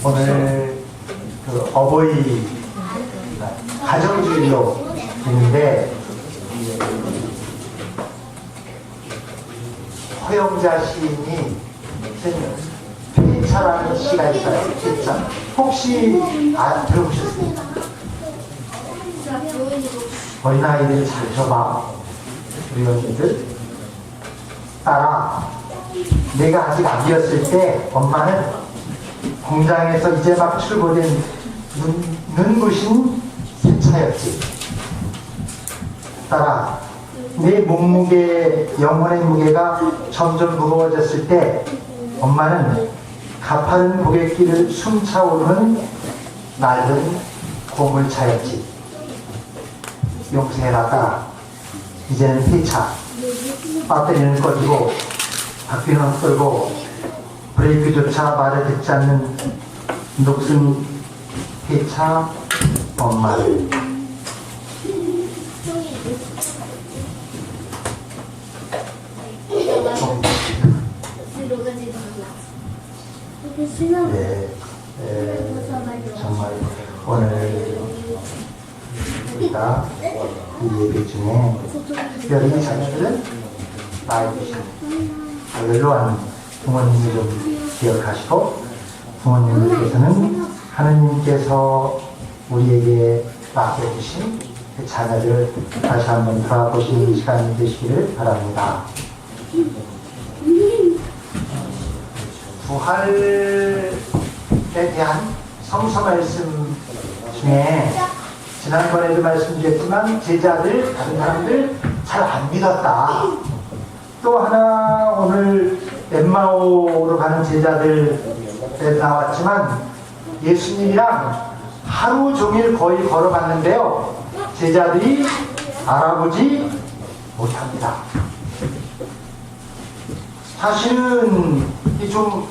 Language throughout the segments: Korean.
오늘 그 어버이 가정주의로 있는데 허영자 시인이 쓴 폐차라는 시가 있어요. 폐차. 혹시 들어보셨습니까? 어린아이들 잘 들어봐. 우리 언니들. 딸아, 내가 아직 아기였을 때 엄마는 공장에서 이제 막 출고된 눈부신 세차였지. 딸아, 내 몸무게, 영혼의 무게가 점점 무거워졌을 때 엄마는 가파른 고갯길을 숨차오르는 낡은 고물차였지. 용서해라 딸아. 이제는 폐차. 배터리는 꺼지고 바퀴는 끌고 브레이크조차 말을 듣지 않는 녹슨 폐차 엄마를. 정말 오늘 우리가 이 예배 중에 특별히 자녀들은 나이 드신 연로한 부모님을 좀 기억하시고, 부모님께서는 하느님께서 우리에게 맡겨주신 그 자녀들 다시 한번 돌아보시는 시간이 되시기를 바랍니다. 부활에 대한 성서 말씀 중에 지난번에도 말씀드렸지만 제자들, 다른 사람들 잘 안 믿었다. 또 하나 오늘 엠마오로 가는 제자들에 나왔지만 예수님이랑 하루 종일 거의 걸어갔는데요, 제자들이 알아보지 못합니다. 사실은 좀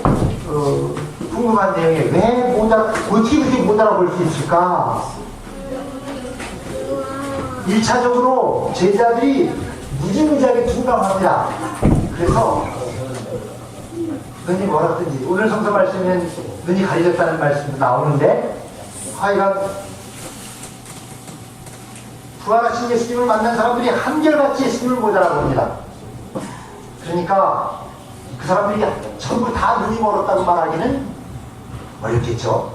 궁금한 내용이 어떻게 그렇게 못 알아볼 수 있을까? 1차적으로 제자들이 무지무지하게 둔감합니다. 그래서 눈이 멀었든지, 오늘 성서 말씀에는 눈이 가려졌다는 말씀도 나오는데, 하여간 부활하신 예수님을 만난 사람들이 한결같이 예수님을 못 알아봅니다. 그러니까 그 사람들이 전부 다 눈이 멀었다고 말하기는 어렵겠죠.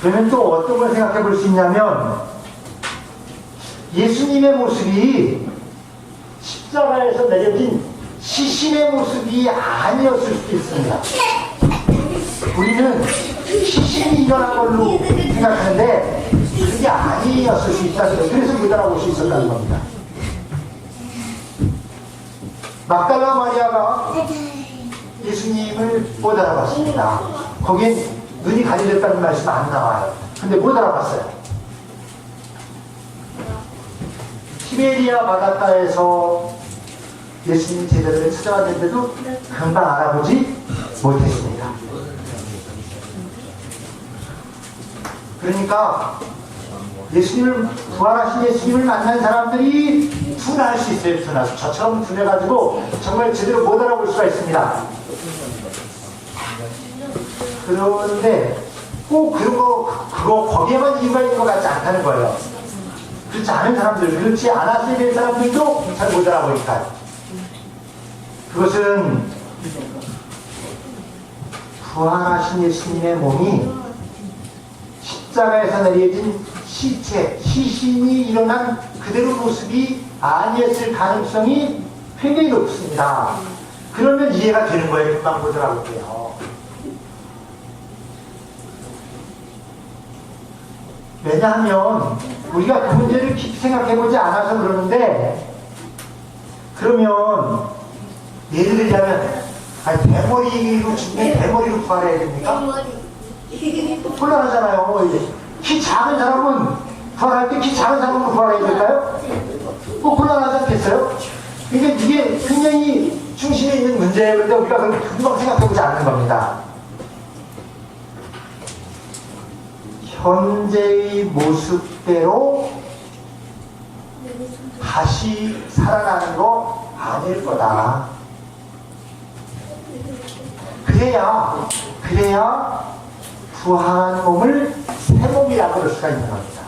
그러면 또 어떤 걸 생각해 볼 수 있냐면, 예수님의 모습이 십자가에서 내려진 시신의 모습이 아니었을 수도 있습니다. 우리는 시신이 일어난 걸로 생각하는데 그게 아니었을 수 있다는 거예요. 그래서 못 알아볼 수 있었다는 겁니다. 막달라 마리아가 예수님을 못 알아봤습니다. 거긴 눈이 가려졌다는 말씀 안 나와요. 근데 못 알아봤어요. 티베리아 바닷가에서 예수님 제자들을 찾아왔는데도 금방 알아보지 못했습니다. 그러니까 부활하신 예수님을 만난 사람들이 둔할 수 있어요. 둔할. 저처럼 둔해가지고 정말 제대로 못 알아볼 수가 있습니다. 그런데 꼭 거기에만 이유가 있는 것 같지 않다는 거예요. 그렇지 않은 사람들, 그렇지 않았어야 될 사람들도 잘 못 알아보니까. 그것은 부활하신 예수님의 몸이 십자가에서 내려진 시신이 일어난 그대로 모습이 아니었을 가능성이 굉장히 높습니다. 그러면 이해가 되는 거예요. 금방 못 알아볼게요. 왜냐하면 우리가 그 문제를 깊이 생각해보지 않아서 그러는데, 그러면 예를 들자면 대머리로 죽는 대머리로 부활해야 됩니까? 곤란하잖아요. 키 작은 사람은 부활할 때 키 작은 사람은 부활해야 될까요? 곤란하지 않겠어요? 그러니까 이게 굉장히 중심에 있는 문제예요. 그런데 우리가 그걸 금방 생각해보지 않는 겁니다. 현재의 모습대로 다시 살아나는 거 아닐 거다. 그래야 부활한 몸을 새 몸이라고 그럴 수가 있는 겁니다.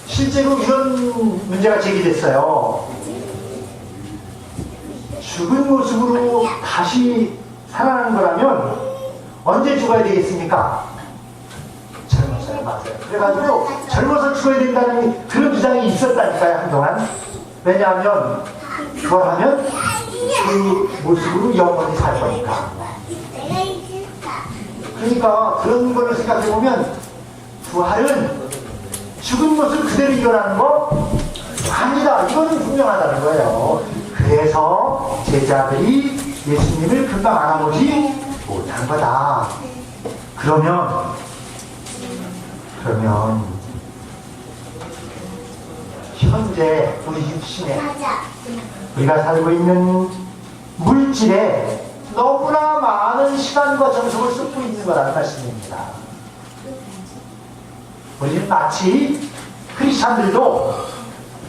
실제로 이런 문제가 제기됐어요. 죽은 모습으로 다시 살아나는 거라면 언제 죽어야 되겠습니까? 젊었어요. 맞아요. 그래가지고 젊어서 죽어야 된다는 그런 주장이 있었다니까요, 한동안. 왜냐하면 부활하면 그 모습으로 영원히 살 거니까. 그러니까 그런 걸로 생각해보면 부활은 죽은 모습 그대로 일어나는 거 아니다. 이거는 분명하다는 거예요. 그래서 제자들이 예수님을 금방 알아보지 못한 거다. 그러면 현재 우리 육신에 우리가 살고 있는 물질에 너무나 많은 시간과 정성을 쏟고 있는 거라는 말씀입니다. 우리는 마치 크리스찬들도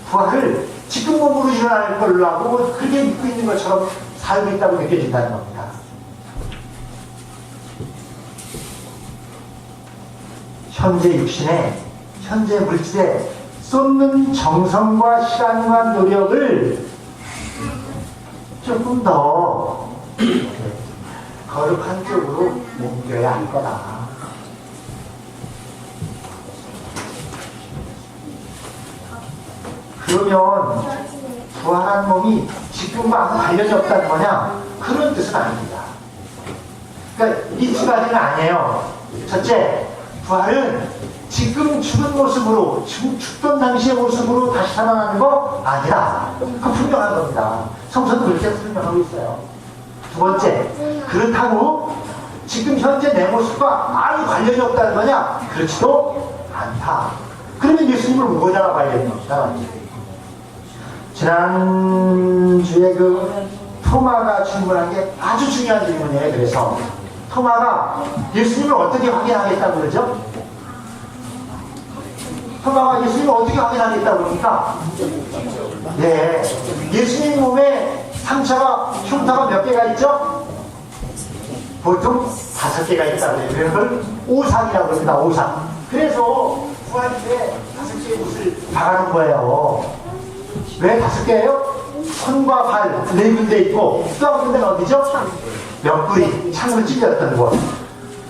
부활을 지금 몸으로 일어날 거라고 그렇게 믿고 있는 것처럼 살고 있다고 느껴진다는 겁니다. 현재 육신에, 현재 물질에 쏟는 정성과 시간과 노력을 조금 더 거룩한 쪽으로 옮겨야 할 거다. 그러면 부활한 몸이 지금과 아무 관련이 없다는 거냐? 그런 뜻은 아닙니다. 그러니까 이 두 가지는 아니에요. 첫째, 부활은 지금 죽은 모습으로, 죽던 당시의 모습으로 다시 살아나는 거 아니라 그건 분명한 겁니다. 성서는 그렇게 설명하고 있어요. 두 번째, 그렇다고 지금 현재 내 모습과 아무 관련이 없다는 거냐? 그렇지도 않다. 그러면 예수님을 못 알아봐야 되는 겁니다. 지난주에 그 토마가 질문한 게 아주 중요한 질문이에요. 그래서 토마가 예수님을 어떻게 확인하겠다고 그러죠? 토마가 예수님을 어떻게 확인하겠다고 그러니까 네, 예수님 몸에 상처가, 흉터가 몇 개가 있죠? 보통 5개가 있다고 해요. 그래서 그걸 오상이라고 합니다. 오상. 그래서 부활주에 5개의 옷을 박아놓은 거예요. 왜 5개예요? 손과 발 4군데 있고 또 한 군데는 어디죠? 옆구리, 창으로 찔렸던 곳.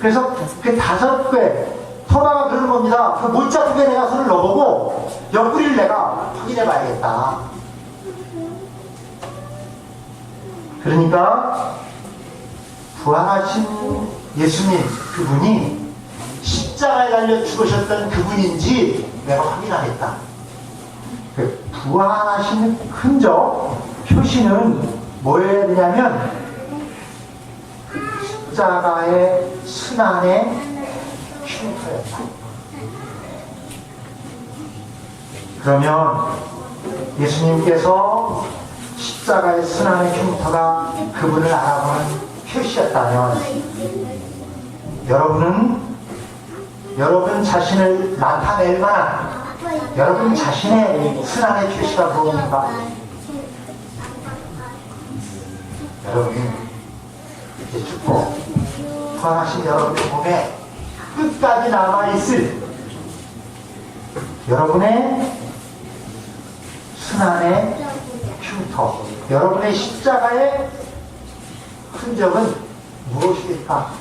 그래서 그 5개, 토마가 그러는 겁니다. 그 못자 2개 내가 손을 넣어보고 옆구리를 내가 확인해 봐야겠다. 그러니까 부활하신 예수님, 그분이 십자가에 달려 죽으셨던 그분인지 내가 확인하겠다. 그 부활하신 흔적, 표시는 뭐여야 되냐면 십자가의 순환의 흉터였다. 그러면 예수님께서 십자가의 순환의 흉터가 그분을 알아보는 표시였다면 여러분 자신을 나타낼 만한 여러분 자신의 순환의 표시가 무엇인가? 여러분이 이제 죽고 부활하신 여러분의 몸에 끝까지 남아있을 여러분의 순환의 흉터, 여러분의 십자가의 흔적은 무엇입니까?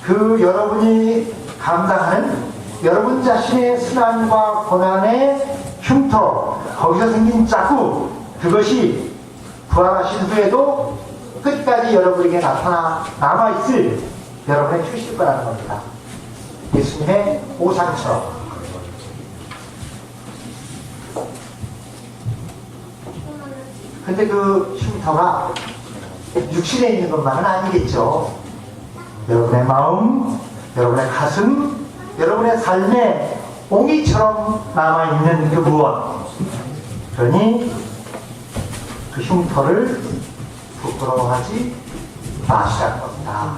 그 여러분이 감당하는 여러분 자신의 순환과 고난의 흉터, 거기서 생긴 자국, 그것이 부활하신 후에도 끝까지 여러분에게 남아있을 여러분의 표시일 거라는 겁니다. 예수님의 오상처럼. 근데 그 흉터가 육신에 있는 것만은 아니겠죠. 여러분의 마음, 여러분의 가슴, 여러분의 삶에 옹이처럼 남아있는 그 무엇. 그러니 그 흉터를 부끄러워하지 마시라는 겁니다.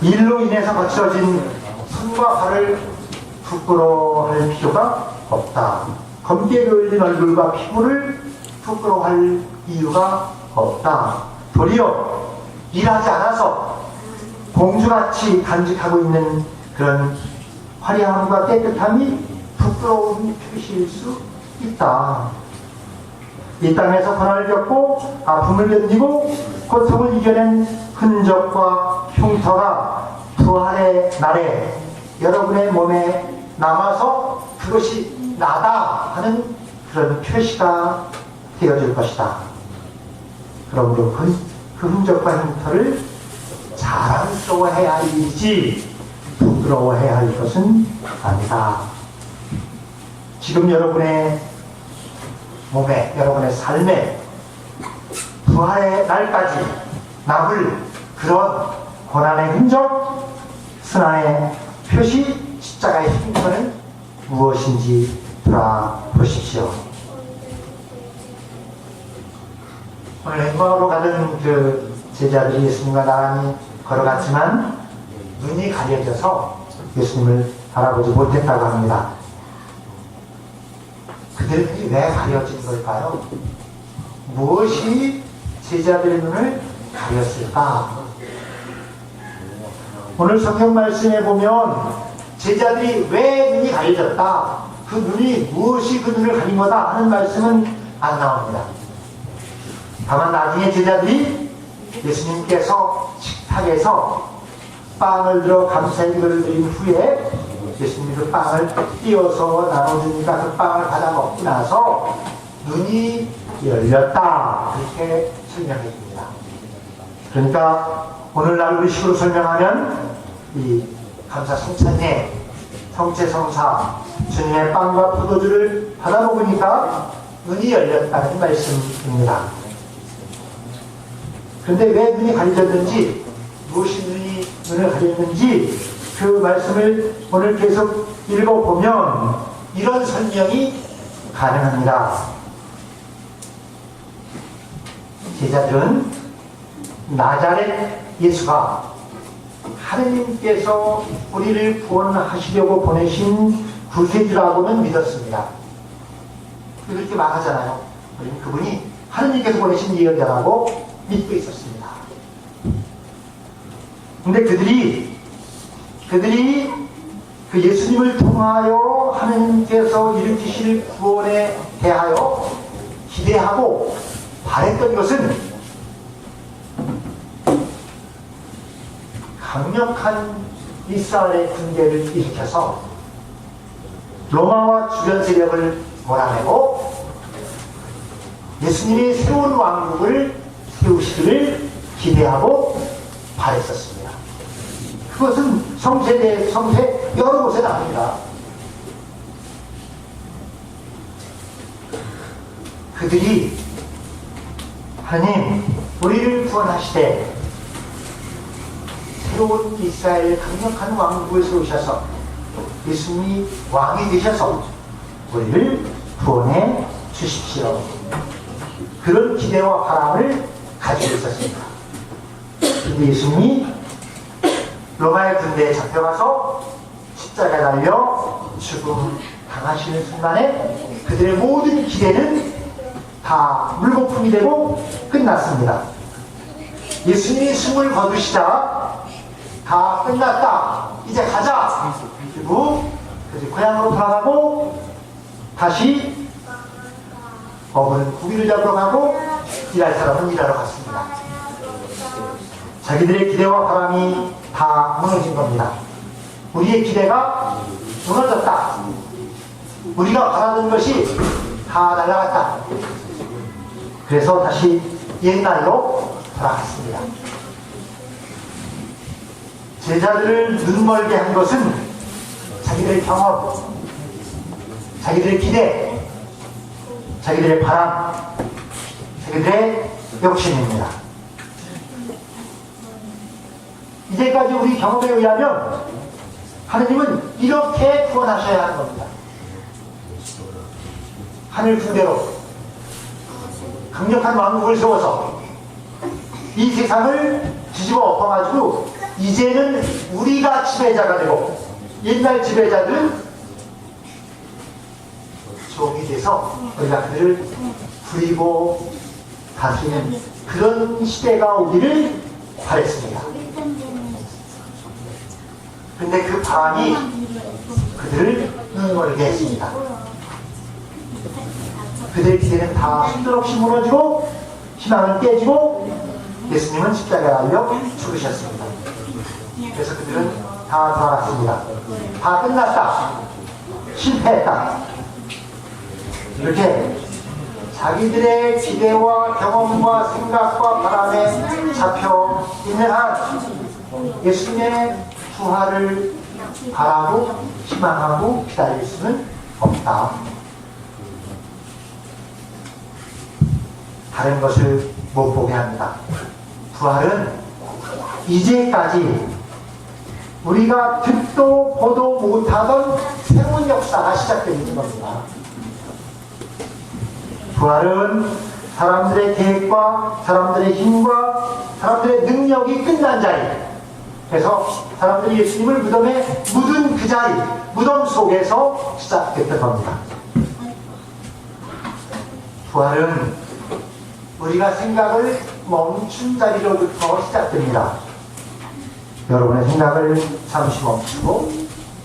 일로 인해서 거칠어진 손과 발을 부끄러워할 필요가 없다. 검게 그을린 얼굴과 피부를 부끄러워할 이유가 없다. 도리어 일하지 않아서 공주같이 간직하고 있는 그런 화려함과 깨끗함이 부끄러운 표시일 수 있다. 이 땅에서 고난을 겪고 아픔을 견디고 고통을 이겨낸 흔적과 흉터가 부활의 날에 여러분의 몸에 남아서 그것이 나다 하는 그런 표시가 되어질 것이다. 그러므로 그 흔적과 흉터를 자랑스러워해야 할 일이지 부끄러워해야 할 것은 아니다. 지금 여러분의 몸에, 여러분의 삶에 부활의 날까지 남을 그런 고난의 흔적, 순환의 표시, 십자가의 흉터는 무엇인지 돌아보십시오. 오늘 엠마오로 가던 그 제자들이 예수님과 나란히 걸어갔지만 눈이 가려져서 예수님을 바라보지 못했다고 합니다. 그들이 왜 가려진 걸까요? 무엇이 제자들의 눈을 가렸을까? 오늘 성경 말씀에 보면 제자들이 왜 눈이 가려졌다, 그 눈이 무엇이 그 눈을 가린 거다 하는 말씀은 안 나옵니다. 다만 나중에 제자들이 예수님께서 식탁에서 빵을 들어 감사의 기도를 드린 후에 예수님이 그 빵을 띄어서 나눠주니까 그 빵을 받아 먹고 나서 눈이 열렸다, 그렇게 설명해 줍니다. 그러니까 오늘날 우리식으로 설명하면 이 감사 성찬례, 성체성사, 주님의 빵과 포도주를 받아 먹으니까 눈이 열렸다는 말씀입니다. 그런데 왜 눈이 가려졌는지, 무엇이 눈을 가렸는지 그 말씀을 오늘 계속 읽어보면 이런 설명이 가능합니다. 제자들은 나자렛 예수가 하느님께서 우리를 구원하시려고 보내신 구세주라고는 믿었습니다. 그렇게 말하잖아요. 우리는 그분이 하느님께서 보내신 예언자라고 믿고 있었습니다. 근데 그들이 그 예수님을 통하여 하느님께서 일으키실 구원에 대하여 기대하고 바랬던 것은 강력한 이스라엘의 군대를 일으켜서 로마와 주변 세력을 몰아내고 예수님이 새로운 왕국을 세우시기를 기대하고 바랬었습니다. 그것은 성세 여러 곳에 나옵니다. 그들이 하나님 우리를 구원하시되 새로운 이스라엘 강력한 왕국을 세우셔서 예수님이 왕이 되셔서 우리를 구원해 주십시오. 그런 기대와 바람을 가지고 있었습니다. 그런데 예수님이 로마의 군대에 잡혀가서 십자가에 달려 죽음 당하시는 순간에 그들의 모든 기대는 다 물거품이 되고 끝났습니다. 예수님이 숨을 거두시자 다 끝났다, 이제 가자. 그리고 고향으로 돌아가고 다시 어부는 고기를 잡으러 가고 일할 사람은 일하러 갔습니다. 자기들의 기대와 바람이 다 무너진 겁니다. 우리의 기대가 무너졌다. 우리가 바라던 것이 다 날아갔다. 그래서 다시 옛날로 돌아갔습니다. 제자들을 눈멀게 한 것은 자기들의 경험, 자기들의 기대, 자기들의 바람, 자기들의 욕심입니다. 이제까지 우리 경험에 의하면 하느님은 이렇게 구원하셔야 하는 겁니다. 하늘 군대로 강력한 왕국을 세워서 이 세상을 뒤집어 엎어가지고 이제는 우리가 지배자가 되고 옛날 지배자들은 종이 돼서 우리가 그들을 부리고 다스리는 그런 시대가 오기를 바랬습니다. 근데 그 바람이 그들을 응어리게 했습니다. 그들의 기대는 다 힘들없이 무너지고 희망은 깨지고 예수님은 십자가에 달려 죽으셨습니다. 그래서 그들은 다 돌아갔습니다. 다 끝났다. 실패했다. 이렇게 자기들의 기대와 경험과 생각과 바람에 잡혀 있는 한 예수님의 부활을 바라고 희망하고 기다릴 수는 없다. 다른 것을 못 보게 합니다. 부활은 이제까지 우리가 듣도 보도 못하던 새로운 역사가 시작되는 겁니다. 부활은 사람들의 계획과 사람들의 힘과 사람들의 능력이 끝난 자리. 그래서 사람들이 예수님을 무덤에 묻은 그 자리, 무덤 속에서 시작됐던 겁니다. 부활은 우리가 생각을 멈춘 자리로부터 시작됩니다. 여러분의 생각을 잠시 멈추고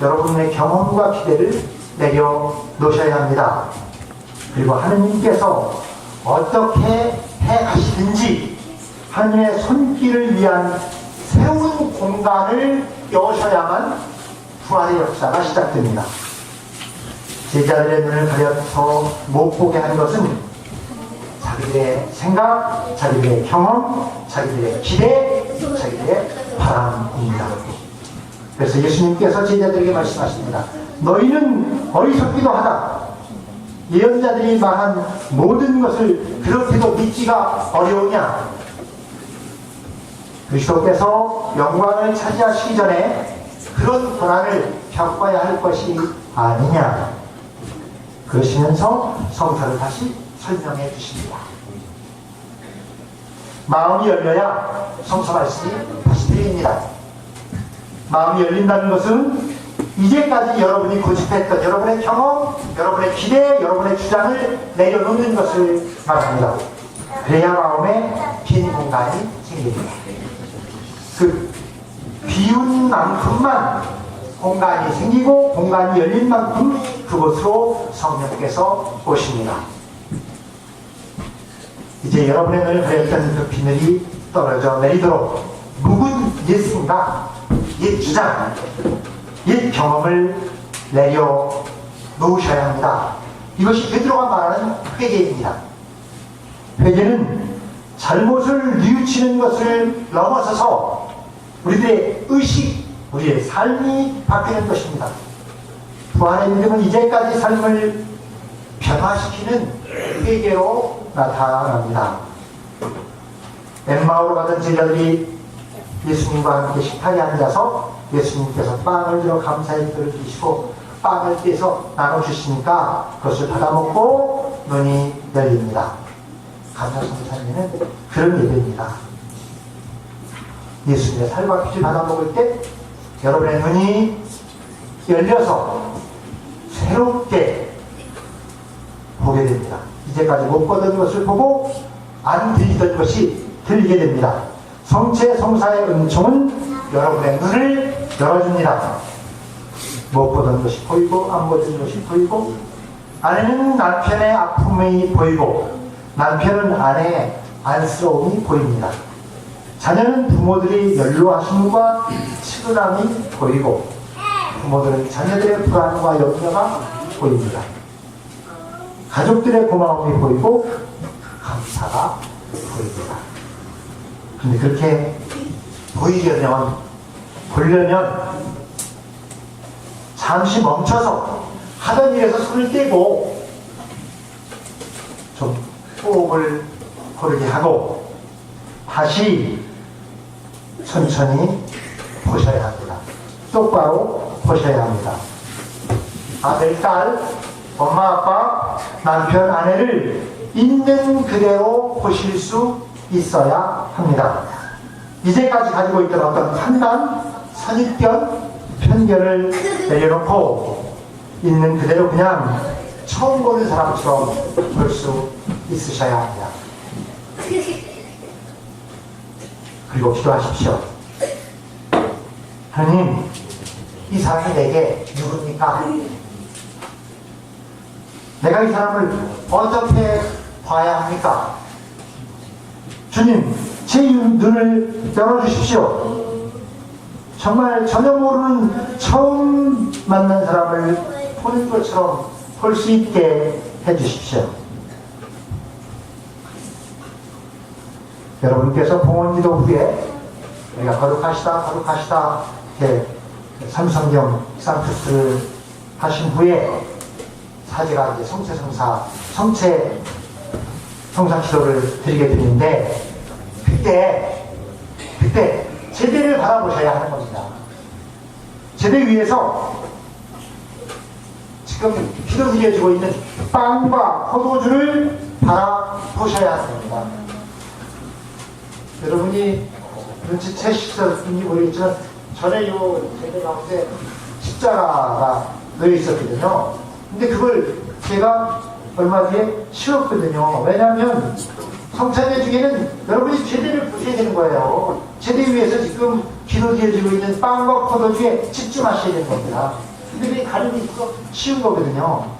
여러분의 경험과 기대를 내려놓으셔야 합니다. 그리고 하느님께서 어떻게 해가시든지 하느님의 손길을 위한 새로운 공간을 여셔야만 부활의 역사가 시작됩니다. 제자들의 눈을 가려서 못 보게 한 것은 자기들의 생각, 자기들의 경험, 자기들의 기대, 자기들의 바람입니다. 그래서 예수님께서 제자들에게 말씀하십니다. 너희는 어리석기도 하다. 예언자들이 말한 모든 것을 그렇게도 믿기가 어려우냐? 그리스도께서 영광을 차지하시기 전에 그런 고난을 겪어야 할 것이 아니냐? 그러시면서 성서를 다시 설명해 주십니다. 마음이 열려야 성서 말씀이 다시 들립니다. 마음이 열린다는 것은 이제까지 여러분이 고집했던 여러분의 경험, 여러분의 기대, 여러분의 주장을 내려놓는 것을 말합니다. 그래야 마음에 빈 공간이 생깁니다. 그 비운 만큼만 공간이 생기고 공간이 열린 만큼 그곳으로 성령께서 오십니다. 이제 여러분의 눈을 가렸던 그 비늘이 떨어져 내리도록 묵은 옛 생각, 옛 주장, 옛 경험을 내려놓으셔야 합니다. 이것이 베드로가 말하는 회개입니다. 회개는 잘못을 뉘우치는 것을 넘어서서 우리들의 의식, 우리의 삶이 바뀌는 것입니다. 부활의 믿음은 이제까지 삶을 변화시키는 회개로 나타납니다. 엠마오로 가던 제자들이 예수님과 함께 식탁에 앉아서 예수님께서 빵을 들어 감사의 기도를 드시고 빵을 떼서 나눠주시니까 그것을 받아먹고 눈이 열립니다. 감사성찬에는 그런 예배입니다. 예수님의 살과 피를 받아먹을 때 여러분의 눈이 열려서 새롭게 보게 됩니다. 이제까지 못 보던 것을 보고 안 들리던 것이 들리게 됩니다. 성체 성사의 은총은 여러분의 눈을 열어줍니다. 못 보던 것이 보이고 안 보던 것이 보이고, 아내는 남편의 아픔이 보이고 남편은 아내의 안쓰러움이 보입니다. 자녀는 부모들이 연로하심과 치근함이 보이고 부모들은 자녀들의 불안과 염려가 보입니다. 가족들의 고마움이 보이고 감사가 보입니다. 근데 그렇게 보려면 잠시 멈춰서 하던 일에서 손을 떼고 좀 호흡을 고르게 하고 다시 천천히 보셔야 합니다. 똑바로 보셔야 합니다. 아들, 딸, 엄마, 아빠, 남편, 아내를 있는 그대로 보실 수 있어야 합니다. 이제까지 가지고 있던 어떤 판단, 선입견, 편견을 내려놓고 있는 그대로 그냥 처음 보는 사람처럼 볼 수 있으셔야 합니다. 그리고 기도하십시오. 하나님, 이 사람이 내게 누굽니까? 내가 이 사람을 어떻게 봐야 합니까? 주님, 제 눈을 열어주십시오. 정말 전혀 모르는 처음 만난 사람을 보는 것처럼 볼 수 있게 해주십시오. 여러분께서 봉헌기도 후에 우리가 거룩하시다 이렇게 삼성경 산투스를 하신 후에 사제가 이제 성체 성사기도를 드리게 되는데 그때 제대를 바라보셔야 하는 겁니다. 제대 위에서 지금 기도드려지고 있는 빵과 포도주를 바라보셔야 하는 겁니다. 여러분이 눈치채셨는지 모르겠지만 전에 요 제대 가운데 십자가가 놓여 있었거든요. 근데 그걸 제가 얼마 뒤에 치웠거든요. 왜냐하면 성찬예 중에는 여러분이 제대를 보셔야 되는 거예요. 제대 위에서 지금 기도드려지고 있는 빵과 포도주에 집중하셔야 되는 겁니다. 근데 그 가림이 있고 치운 거거든요.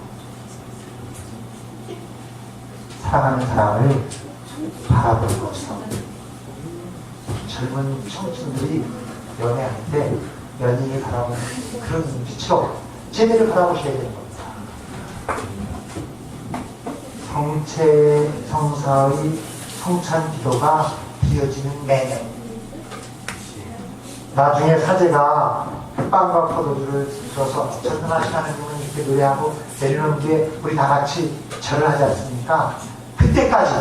사랑하는 사람을 바라보는 것처럼 젊은 청춘들이 연애할 때 연인이 바라보는 그런 눈빛으로 제대를 바라보셔야 되는 겁니다. 성체 성사의 성찬 기도가 드려지는 매년 나중에 사제가 빵과 포도주를 들어서 전능하신 하나님은 이렇게 노래하고 내려놓은 뒤에 우리 다 같이 절을 하지 않습니까? 그때까지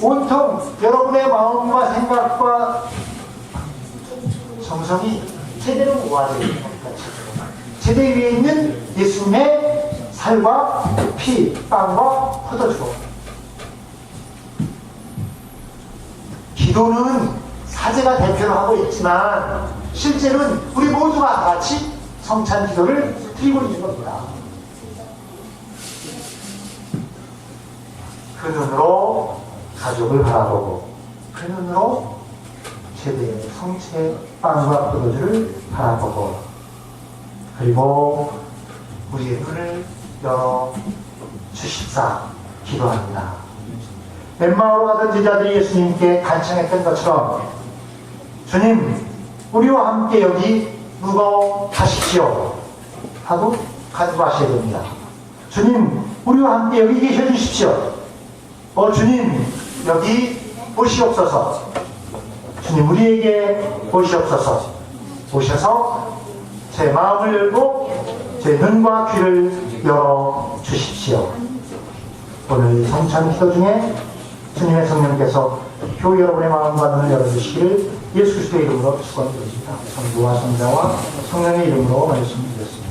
온통 여러분의 마음과 생각과 정성이 제대로 모아져야 됩니다. 제대 위에 있는 예수님의 살과 피, 빵과 포도주. 기도는 사제가 대표로 하고 있지만 실제로는 우리 모두가 다 같이 성찬 기도를 드리고 있는 겁니다. 그 눈으로 가족을 바라보고 그 눈으로 제대의 성체 빵과 포도주를 바라보고 그리고 우리의 눈을 열어 주십사 기도합니다. 엠마오로 가던 제자들이 예수님께 간청했던 것처럼 주님, 우리와 함께 여기 묵어 가십시오 하고 간구하셔야 됩니다. 주님, 우리와 함께 여기 계셔 주십시오. 주님, 여기 오시옵소서. 주님, 우리에게 오시옵소서. 오셔서 제 마음을 열고 제 눈과 귀를 열어 주십시오. 오늘 성찬 기도 중에 주님의 성령께서 교회 여러분의 마음과 눈을 열어주시기를 예수 그리스도의 이름으로 축원드립니다. 성부와 성자와 성령의 이름으로 말씀드렸습니다.